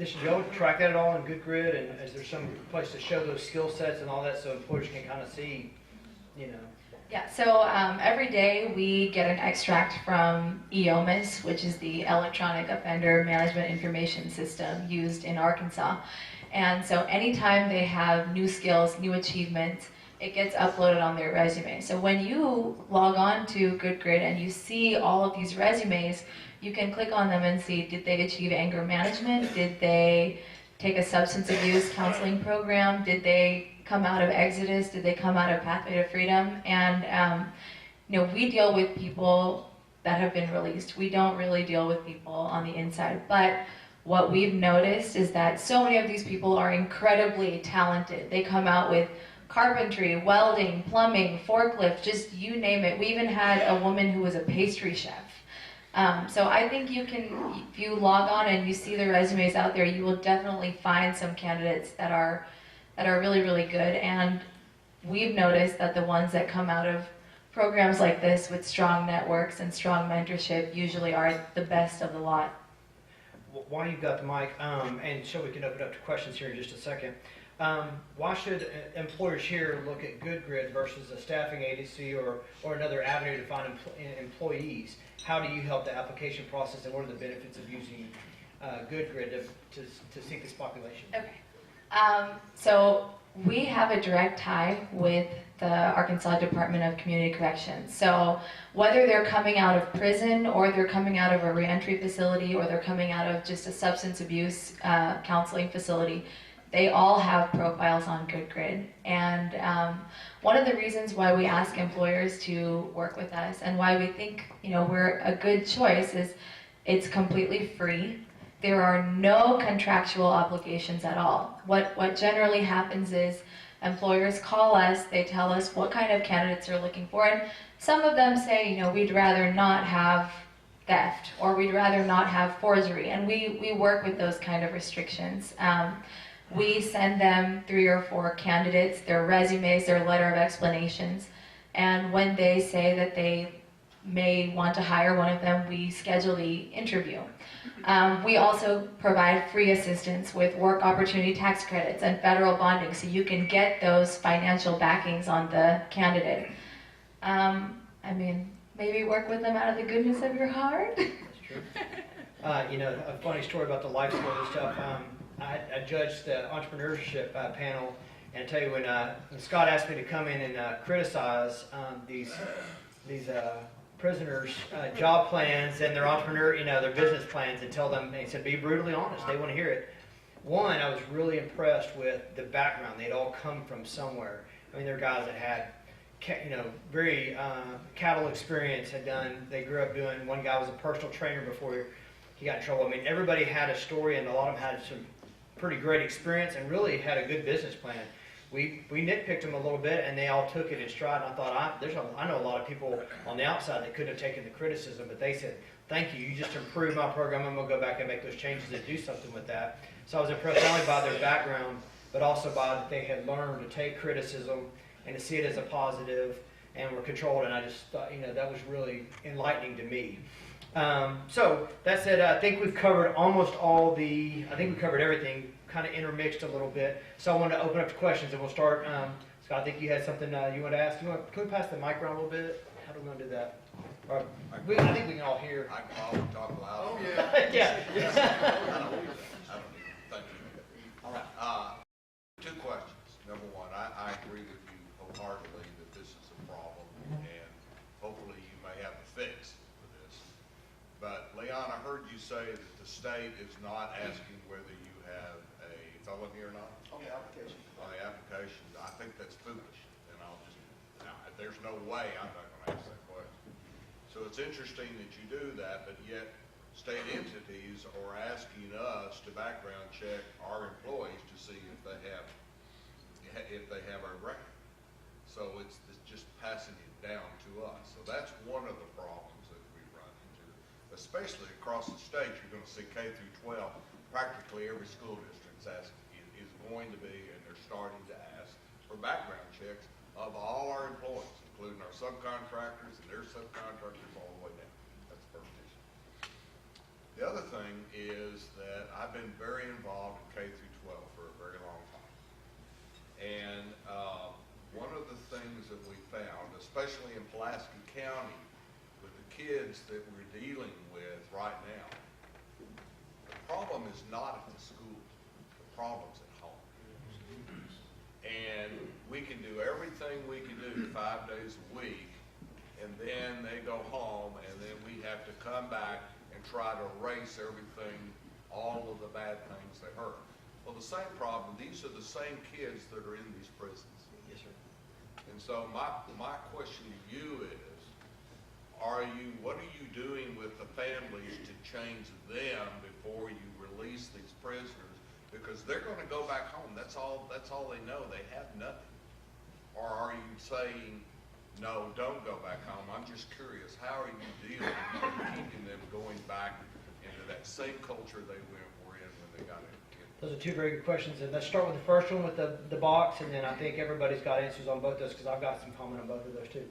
Should y'all track that at all in Good Grid? And is there some place to show those skill sets and all that so employers can kind of see, you know? Yeah, so every day we get an extract from EOMIS, which is the Electronic Offender Management Information System used in Arkansas. And so anytime they have new skills, new achievements, it gets uploaded on their resume. So when you log on to Good Grid and you see all of these resumes, you can click on them and see, did they achieve anger management? Did they take a substance abuse counseling program? Did they come out of Exodus? Did they come out of Pathway to Freedom? And you know, we deal with people that have been released. We don't really deal with people on the inside. But what we've noticed is that so many of these people are incredibly talented. They come out with carpentry, welding, plumbing, forklift, just you name it. We even had a woman who was a pastry chef. So I think you can, if you log on and you see the resumes out there, you will definitely find some candidates that are really, really good. And we've noticed that the ones that come out of programs like this with strong networks and strong mentorship usually are the best of the lot. While you've got the mic, and so we can open up to questions here in just a second, why should employers here look at Good Grid versus a staffing agency or another avenue to find employees? How do you help the application process, and what are the benefits of using Good Grid to seek this population? Okay. So we have a direct tie with the Arkansas Department of Community Corrections. So whether they're coming out of prison or they're coming out of a reentry facility or they're coming out of just a substance abuse counseling facility, they all have profiles on Good Grid. And one of the reasons why we ask employers to work with us and why we think, you know, we're a good choice is it's completely free. There are no contractual obligations at all. What generally happens is employers call us, they tell us what kind of candidates they're looking for, and some of them say, you know, we'd rather not have theft, or we'd rather not have forgery, and we work with those kind of restrictions. We send them 3 or 4 candidates, their resumes, their letter of explanations, and when they say that they may want to hire one of them, we schedule the interview. We also provide free assistance with work opportunity tax credits and federal bonding, so you can get those financial backings on the candidate. Maybe work with them out of the goodness of your heart. That's true. A funny story about the life skills and stuff. I judged the entrepreneurship panel, and I tell you, when Scott asked me to come in and criticize these prisoners' job plans and their their business plans, and tell them, and he said, be brutally honest, they want to hear it. One, I was really impressed with the background. They'd all come from somewhere. I mean, they're guys that had very cattle experience, they grew up doing, one guy was a personal trainer before he got in trouble. I mean, everybody had a story, and a lot of them had some pretty great experience and really had a good business plan. We nitpicked them a little bit, and they all took it in stride, and I thought, I know a lot of people on the outside that couldn't have taken the criticism, but they said, thank you, you just improved my program, I'm going to go back and make those changes and do something with that. So I was impressed not only by their background, but also by that they had learned to take criticism and to see it as a positive, and were controlled, and I just thought, that was really enlightening to me. So that said, I think we've covered we covered everything, kind of intermixed a little bit. So I wanted to open up to questions, and we'll start. Scott, I think you had something you want to ask. Can we pass the mic around a little bit? How do we want to do that? I think we can all hear. I can probably talk loud. Oh, yeah. Yeah. I don't need that. I don't need that. Thank you. All right. Two questions. Number one, I agree with you wholeheartedly that this is a problem, and hopefully you may have a fix for this. But Leon, I heard you say that the state is not asking whether you have a felony or not? On the application. On the application. I think that's foolish, and there's no way I'm not going to ask that question. So it's interesting that you do that, but yet state entities are asking us to background check our employees to see if they have a record. So it's just passing it down to us. So that's one of the problems that we run into, especially across the state. You're going to see K through 12. Practically every school district is going to be, and they're starting to ask for background checks of all our employees, including our subcontractors and their subcontractors all the way down. That's the first issue. The other thing is that I've been very involved in K through 12 for a very long time. And one of the things that we found, especially in Pulaski County, with the kids that we're dealing with right now, the problem is not at the schools. The problem's at home. And we can do everything we can do 5 days a week, and then they go home, and then we have to come back and try to erase everything, all of the bad things they heard. Well, the same problem, these are the same kids that are in these prisons. Yes, sir. And so my question to you is, what are you doing with the families to change them before you release these prisoners? Because they're going to go back home. That's all they know. They have nothing. Or are you saying, no, don't go back home? I'm just curious. How are you dealing with keeping them going back into that same culture they were in when they got in? Those are two very good questions. And let's start with the first one with the box, and then I think everybody's got answers on both those, because I've got some comment on both of those too.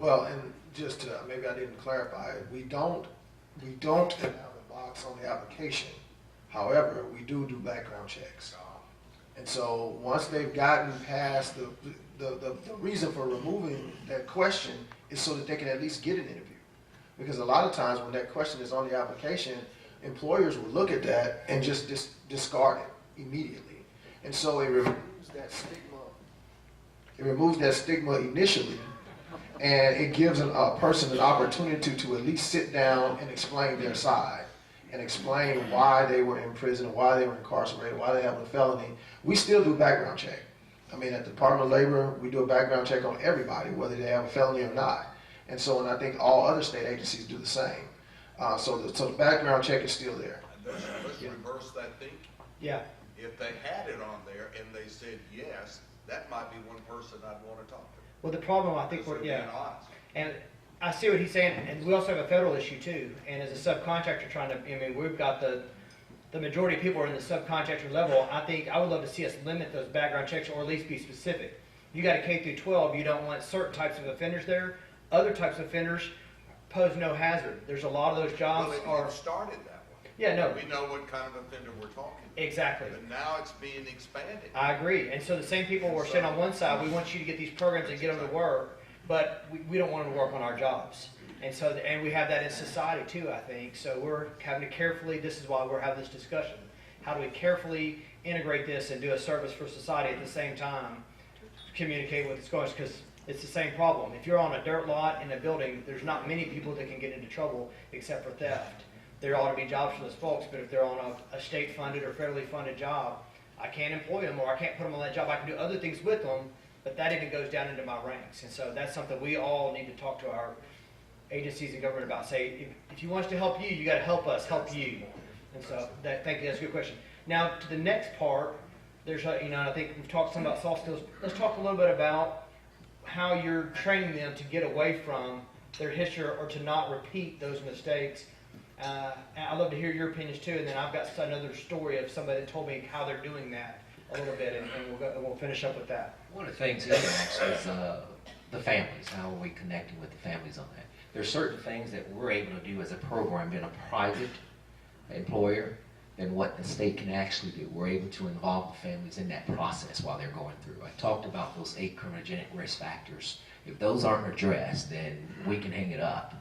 Well, and just to, maybe I didn't clarify, we don't have a box on the application. However, we do background checks. And so once they've gotten past the reason for removing that question is so that they can at least get an interview. Because a lot of times when that question is on the application, employers will look at that and just discard it immediately. And so it removes that stigma. It removes that stigma initially, and it gives a person an opportunity to at least sit down and explain their side and explain why they were in prison, why they were incarcerated, why they have a felony. We still do background check. I mean, at the Department of Labor, we do a background check on everybody, whether they have a felony or not. And so, and I think all other state agencies do the same. So the background check is still there. And let's reverse that thinking. Yeah. If they had it on there and they said yes, that might be one person I'd want to talk to. Well, the problem, I think, Because they're being honest. and I see what he's saying, and we also have a federal issue too. And as a subcontractor we've got the majority of people are in the subcontractor level. I think I would love to see us limit those background checks, or at least be specific. You got a K through 12, you don't want certain types of offenders there. Other types of offenders, pose no hazard. There's a lot of those jobs Well, are, it started that way. yeah, no, We know what kind of offender we're talking about. exactly. But now it's being expanded. I agree. And so the same people who are sitting on one side, we want you to get these programs and get them to work, but we don't want them to work on our jobs. And so, and we have that in society too, I think. So we're having to carefully, this is why we're having this discussion. How do we carefully integrate this and do a service for society at the same time, communicate with its goals, because it's the same problem. If you're on a dirt lot in a building, there's not many people that can get into trouble except for theft. There ought to be jobs for those folks, but if they're on a state-funded or federally funded job, I can't employ them or I can't put them on that job. I can do other things with them, but that even goes down into my ranks. And so that's something we all need to talk to our agencies and government about. Say, if you want us to help you, you got to help us help you. And so thank you, that's a good question. Now to the next part, there's I think we've talked some about soft skills. Let's talk a little bit about how you're training them to get away from their history or to not repeat those mistakes. I'd love to hear your opinions too, and then I've got another story of somebody that told me how they're doing that a little bit, and we'll finish up with that. One of the things here actually is the families. How are we connecting with the families on that? There's certain things that we're able to do as a program in a private employer than what the state can actually do. We're able to involve the families in that process while they're going through. I talked about those 8 criminogenic risk factors. If those aren't addressed, then we can hang it up.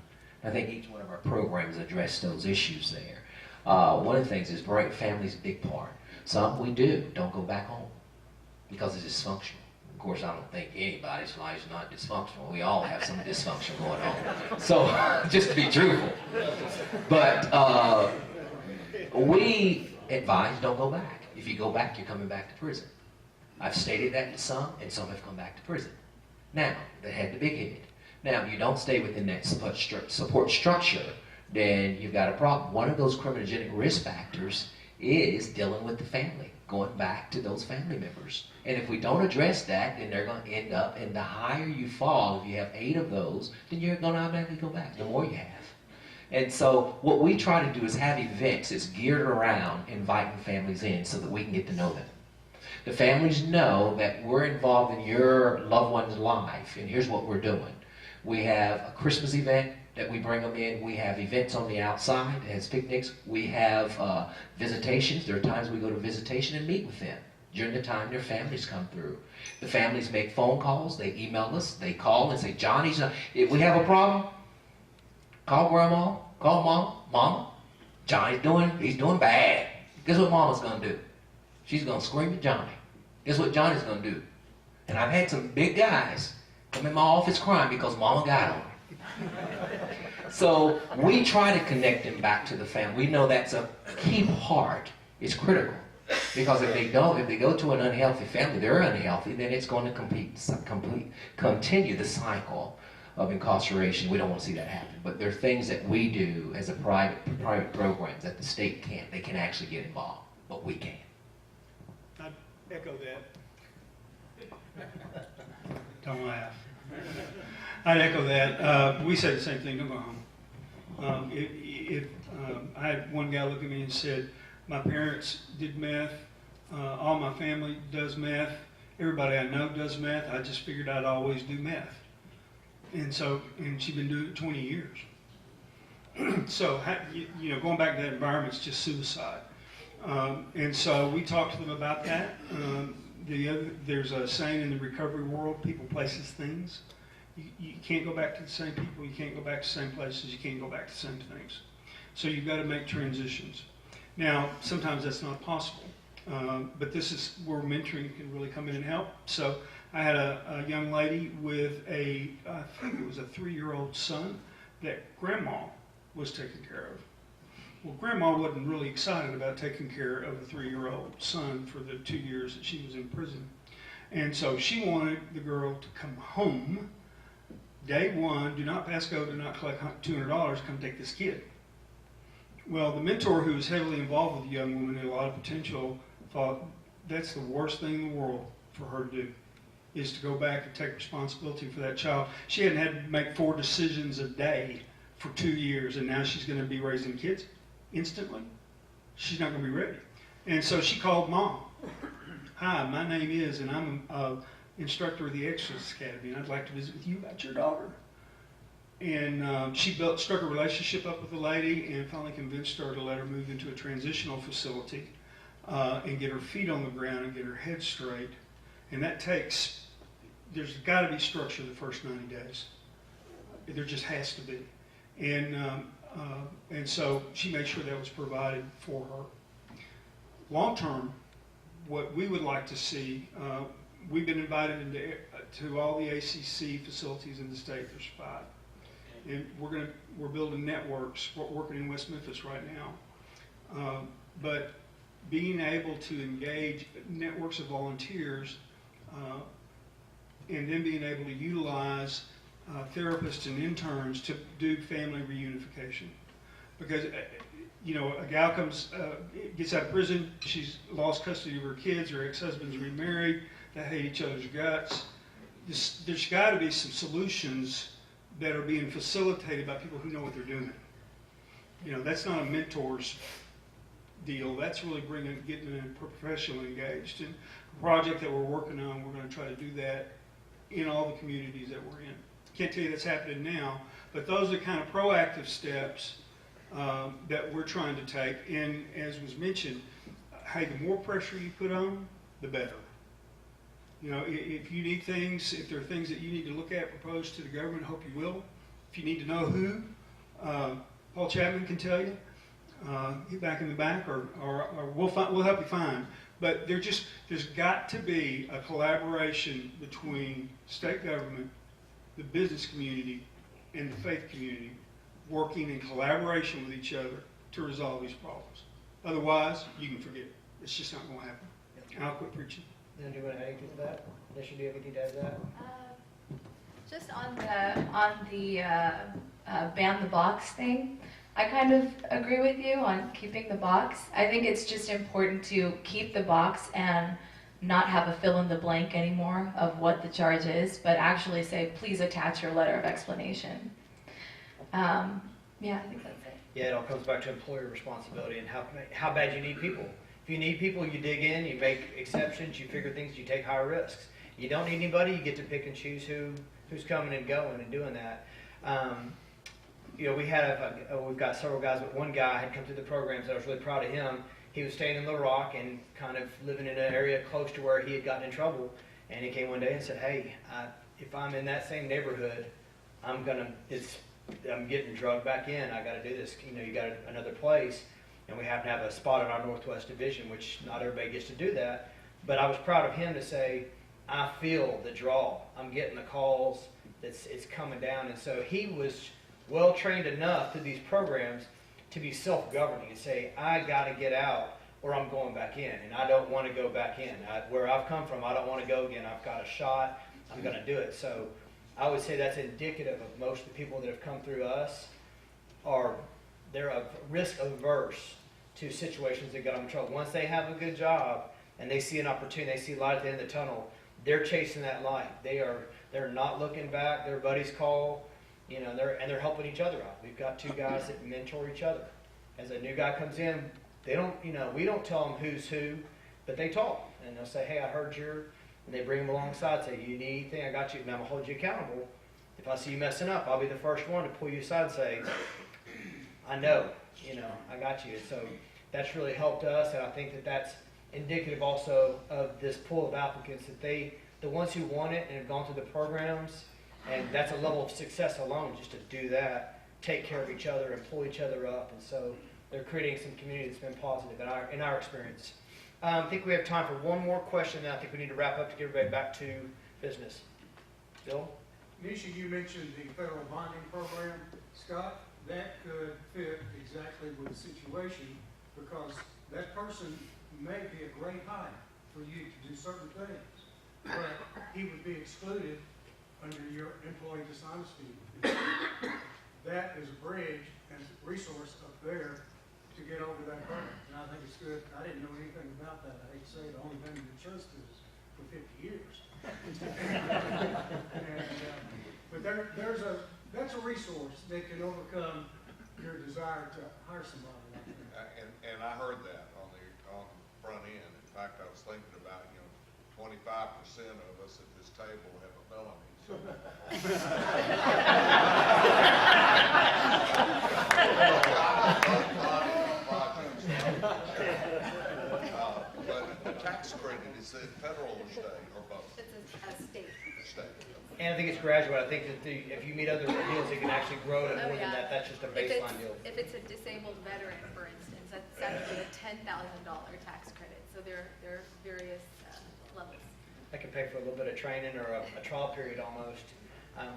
I think each one of our programs address those issues there. One of the things is family's a big part. Some we don't go back home because it's dysfunctional. Of course, I don't think anybody's life is not dysfunctional. We all have some dysfunction going on. So, just to be truthful. But we advise don't go back. If you go back, you're coming back to prison. I've stated that to some, and some have come back to prison. Now, they had the big head. Now, if you don't stay within that support structure, then you've got a problem. One of those criminogenic risk factors is dealing with the family, going back to those family members. And if we don't address that, then they're going to end up, and the higher you fall, if you have 8 of those, then you're going to automatically go back, the more you have. And so what we try to do is have events that's geared around inviting families in so that we can get to know them. The families know that we're involved in your loved one's life, and here's what we're doing. We have a Christmas event that we bring them in. We have events on the outside as picnics. We have visitations. There are times we go to visitation and meet with them during the time their families come through. The families make phone calls. They email us. They call and say, Johnny's, if we have a problem, call grandma, call mama. Johnny's he's doing bad. Guess what mama's going to do? She's going to scream at Johnny. Guess what Johnny's going to do? And I've had some big guys come in my office crying because mama got on. So we try to connect them back to the family. We know that's a key part. It's critical. Because if they go to an unhealthy family, they're unhealthy, then it's going to continue the cycle of incarceration. We don't want to see that happen. But there are things that we do as a private programs that the state can't. They can actually get involved, but we can't. I'd echo that. Don't laugh. I'd echo that. We say the same thing, don't go home. I had one guy look at me and said, my parents did meth, all my family does meth, everybody I know does meth, I just figured I'd always do meth. And she'd been doing it 20 years. So, going back to that environment is just suicide. And so we talked to them about that. There's a saying in the recovery world, people, places, things. You can't go back to the same people, you can't go back to the same places, you can't go back to the same things. So you've got to make transitions. Now, sometimes that's not possible, but this is where mentoring can really come in and help. So I had a young lady with I think it was a 3-year-old son that grandma was taking care of. Well, grandma wasn't really excited about taking care of a 3-year-old son for the 2 years that she was in prison. And so she wanted the girl to come home. Day one, do not pass go, do not collect $200, come take this kid. Well, the mentor who was heavily involved with the young woman and a lot of potential thought that's the worst thing in the world for her to do, is to go back and take responsibility for that child. She hadn't had to make 4 decisions a day for 2 years, and now she's going to be raising kids instantly. She's not going to be ready. And so she called mom. Hi, my name is, and I'm an instructor of the Exodus Academy, and I'd like to visit with you about your daughter. And she struck a relationship up with the lady and finally convinced her to let her move into a transitional facility and get her feet on the ground and get her head straight. And that takes, there's got to be structure the first 90 days. There just has to be. And so she made sure that was provided for her. Long term, what we would like to see, we've been invited to all the ACC facilities in the state. There's 5. And we're building networks. We're working in West Memphis right now. But being able to engage networks of volunteers and then being able to utilize therapists and interns to do family reunification. Because, a gal gets out of prison, she's lost custody of her kids, her ex-husband's remarried, they hate each other's guts. There's got to be some solutions that are being facilitated by people who know what they're doing. That's not a mentor's deal. That's really getting a professional engaged. And a project that we're working on, we're going to try to do that in all the communities that we're in. Can't tell you that's happening now, but those are kind of proactive steps that we're trying to take. And as was mentioned, hey, the more pressure you put on, the better. If you need things, if there are things that you need to look at, propose to the government, I hope you will. If you need to know who, Paul Chapman can tell you. Get back in the back, or we'll help you find. But there's got to be a collaboration between state government, the business community, and the faith community, working in collaboration with each other to resolve these problems. Otherwise, you can forget it. It's just not going to happen. I'll quit preaching. Do you want to add anything to that? Alicia, do you have anything to add to that? Just on the ban the box thing, I kind of agree with you on keeping the box. I think it's just important to keep the box and not have a fill in the blank anymore of what the charge is, but actually say, please attach your letter of explanation. I think that's it. Yeah, it all comes back to employer responsibility and how bad you need people. If you need people, you dig in, you make exceptions, you figure things, you take higher risks. You don't need anybody, you get to pick and choose who's coming and going and doing that. We've got several guys, but one guy had come through the programs. I was really proud of him. He was staying in Little Rock and kind of living in an area close to where he had gotten in trouble. And he came one day and said, "Hey, if I'm in that same neighborhood, I'm getting drugged back in. I got to do this. You got another place." And we happen to have a spot in our Northwest Division, which not everybody gets to do that. But I was proud of him to say, "I feel the draw. I'm getting the calls. It's coming down." And so he was well trained enough through these programs to be self-governing and say, "I got to get out or I'm going back in, and I don't want to go back in. Where I've come from, I don't want to go again. I've got a shot. I'm going to do it." So I would say that's indicative of most of the people that have come through us they're risk averse to situations that get them in trouble. Once they have a good job and they see an opportunity, they see light at the end of the tunnel, they're chasing that light. They're not looking back. Their buddies call. They're helping each other out. We've got 2 guys that mentor each other. As a new guy comes in, we don't tell them who's who, but they talk. And they'll say, "Hey, I heard and they bring them alongside, say, "You need anything, I got you, and I'm going to hold you accountable. If I see you messing up, I'll be the first one to pull you aside and say, I know, I got you." So that's really helped us, and I think that's indicative also of this pool of applicants, that the ones who want it and have gone through the programs, and that's a level of success alone, just to do that, take care of each other, and pull each other up. And so they're creating some community that's been positive in our experience. I think we have time for one more question, and I think we need to wrap up to get everybody back to business. Bill? Nisha, you mentioned the federal bonding program. Scott, that could fit exactly with the situation, because that person may be a great hire for you to do certain things, but he would be excluded under your employee dishonesty. That is a bridge and resource up there to get over that hurdle. And I think it's good. I didn't know anything about that. I hate to say it, the only thing that trust is for 50 years. But that's a resource that can overcome your desire to hire somebody like that. And I heard that on the front end. In fact, I was thinking about, 25% of us at this table have a felony. But the tax credit, is it federal or state, or both? It's a state. State. And I think it's graduate. I think that if you meet other deals, it can actually grow to more than that. That's just a baseline deal. If it's a disabled veteran, for instance, that's actually a $10,000 tax credit. So there are various levels. That can pay for a little bit of training or a trial period almost.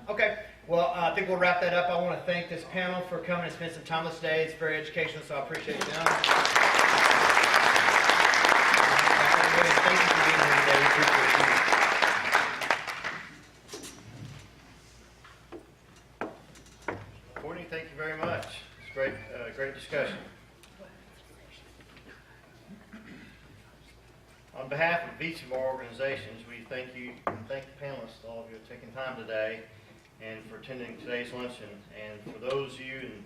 Okay, well, I think we'll wrap that up. I want to thank this panel for coming and spending some time with us today. It's very educational, so I appreciate them. Thank you for being here today. We appreciate you. Courtney, thank you very much. It's great, great discussion. On behalf of each of our organizations, we thank you and thank the panelists, all of you for taking time today and for attending today's luncheon. And for those of you in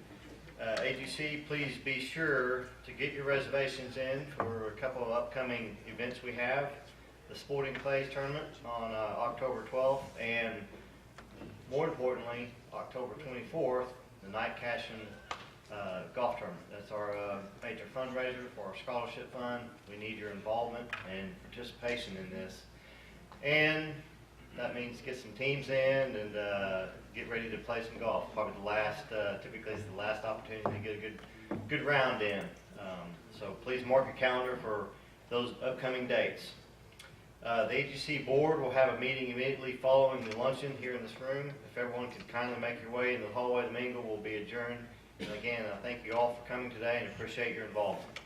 AGC, please be sure to get your reservations in for a couple of upcoming events we have. The Sporting Clays Tournament on October 12th, and more importantly, October 24th, the Night Cashin' Golf Tournament. That's our major fundraiser for our scholarship fund. We need your involvement and participation in this. And that means get some teams in and get ready to play some golf. Probably the last, typically it's the last opportunity to get a good round in. So please mark your calendar for those upcoming dates. The AGC board will have a meeting immediately following the luncheon here in this room. If everyone could kindly make your way in the hallway, the mingle will be adjourned. And again, I thank you all for coming today and appreciate your involvement.